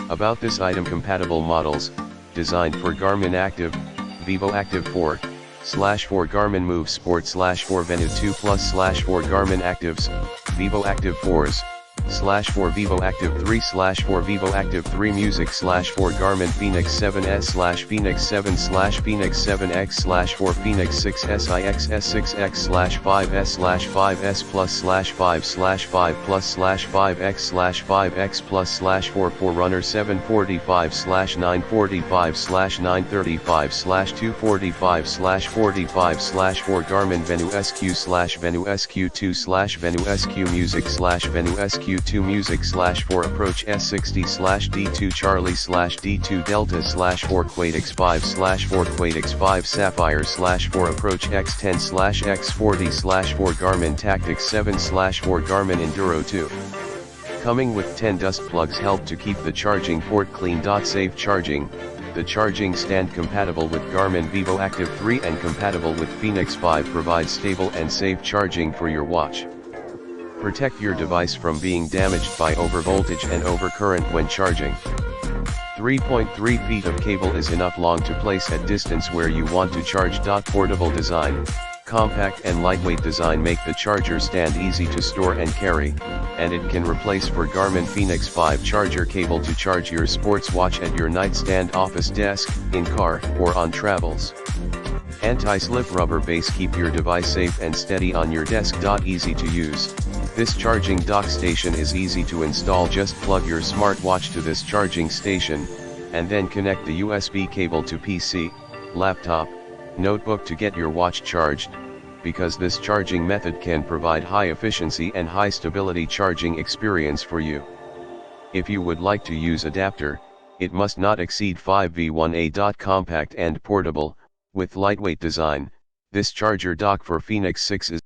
About this item: compatible models, designed for Garmin Active, Vivoactive 4/4 GarminMove Sport/4 Venu 2 Plus/4 Garmin Actives, Vivoactive 4/4 Vivoactive 3/4 Vivoactive 3 Music/4 Garmin Fenix 7S/Fenix 7/Fenix 7X/4 Fenix 6SIXS6X/5S/5S Plus/5/5 Plus/5X/5X Plus/4 Forerunner 745/935/245/4 Garmin Venu SQ/Venu SQ2/Venu SQ Music/Venu SQ2 Music/4 Approach S60/D2 Charlie/D2 Delta/4 Quadix 5/4 Quadix 5 Sapphire/4 Approach X10/X40/4 Garmin Tactics 7/4 Garmin Enduro 2. Coming with 10 dust plugs help to keep the charging port clean. Safe charging: the charging stand compatible with Garmin Vivoactive 3 and compatible with Fenix 5 provides stable and safe charging for your watch. Protect your device from being damaged by overvoltage and overcurrent when charging. 3.3 feet of cable is enough long to place at distance where you want to charge. Portable design: compact and lightweight design make the charger stand easy to store and carry, and it can replace for Garmin Fenix 5 charger cable to charge your sports watch at your nightstand, office desk, in car, or on travels. Anti-slip rubber base keep your device safe and steady on your desk. Easy to use: this charging dock station is easy to install. Just plug your smartwatch to this charging station, and then connect the USB cable to PC, laptop, notebook to get your watch charged, because this charging method can provide high efficiency and high stability charging experience for you. If you would like to use adapter, it must not exceed 5V1A. Compact and portable, with lightweight design, this charger dock for Fenix 6 is